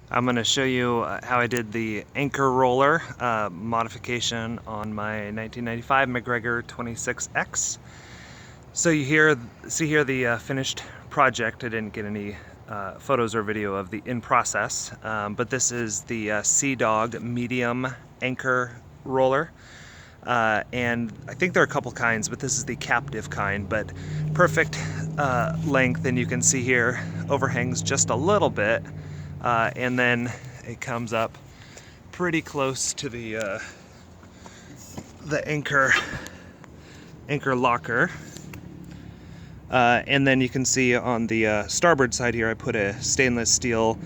I'm going to show you how I did the anchor roller modification on my 1995 MacGregor 26X. So you see here the finished project. I didn't get any photos or video of the in process, but this is the Sea Dog medium anchor roller. And I think there are a couple kinds, but this is the captive kind, but perfect length, and you can see here overhangs just a little bit, and then it comes up pretty close to the anchor locker. And then you can see on the starboard side here I put a stainless steel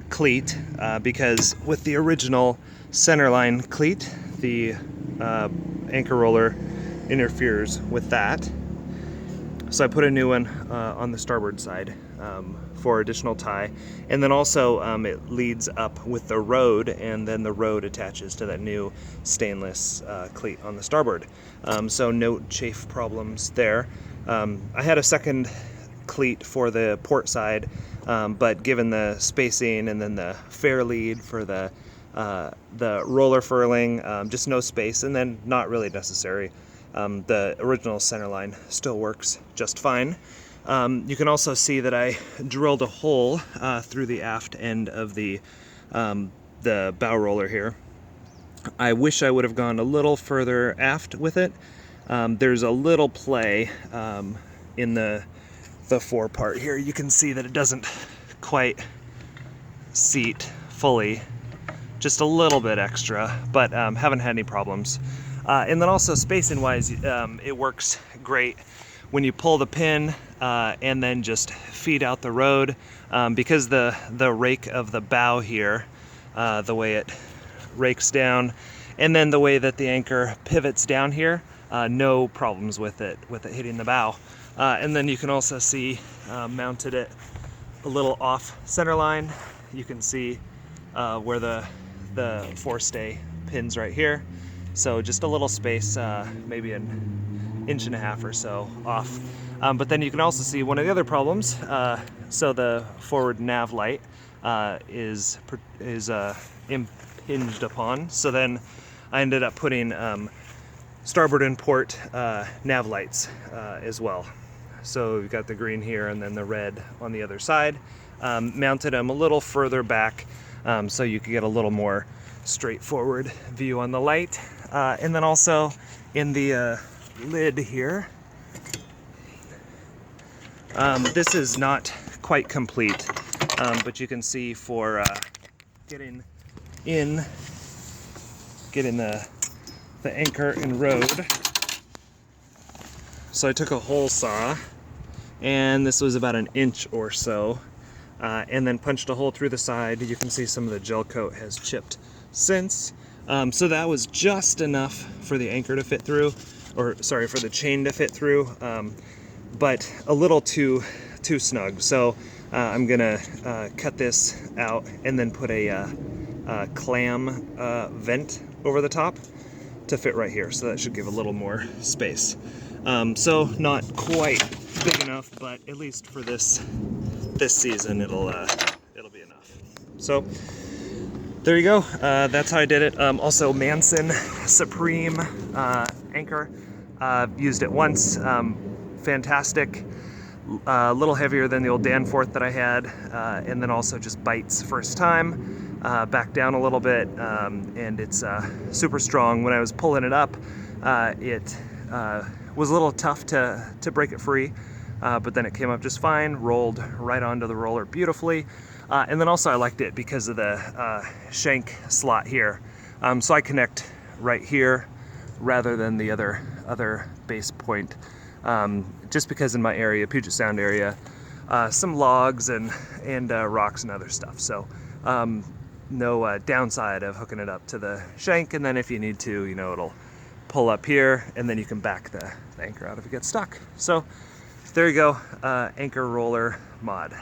cleat because with the original centerline cleat the anchor roller interferes with that. So I put a new one on the starboard side for additional tie, and then also it leads up with the rode, and then the rode attaches to that new stainless cleat on the starboard. So no chafe problems there. I had a second cleat for the port side, but given the spacing and then the fair lead for the roller furling, just no space, and then not really necessary. The original centerline still works just fine. You can also see that I drilled a hole through the aft end of the bow roller here. I wish I would have gone a little further aft with it. There's a little play in the fore part here. You can see that it doesn't quite seat fully, just a little bit extra, but haven't had any problems. And then also spacing wise, it works great when you pull the pin and then just feed out the rode, because the rake of the bow here, the way it rakes down, and then the way that the anchor pivots down here, no problems with it hitting the bow. And then you can also see mounted it a little off center line. You can see where the forestay pins right here. So just a little space, maybe an inch and a half or so off. But then you can also see one of the other problems. So the forward nav light is impinged upon. So then I ended up putting starboard and port nav lights as well. So we've got the green here and then the red on the other side. Mounted them a little further back so you could get a little more straightforward view on the light. And then also in the lid here, this is not quite complete, but you can see for getting the anchor and rode. So I took a hole saw, and this was about an inch or so, and then punched a hole through the side. You can see some of the gel coat has chipped since. So that was just enough for the anchor to fit through, or sorry, for the chain to fit through, but a little too snug. So I'm gonna cut this out and then put a clam vent over the top to fit right here. So that should give a little more space. So not quite big enough, but at least for this season it'll be enough. So there you go. That's how I did it. Also Manson Supreme anchor. Used it once. Fantastic. A little heavier than the old Danforth that I had, and then also just bites first time. Back down a little bit, and it's super strong. When I was pulling it up, it was a little tough to break it free, but then it came up just fine, rolled right onto the roller beautifully. And then also I liked it because of the shank slot here. So I connect right here rather than the other base point, just because in my area, Puget Sound area, some logs and rocks and other stuff. So no downside of hooking it up to the shank, and then if you need to, it'll pull up here, and then you can back the anchor out if it gets stuck. So there you go, anchor roller mod.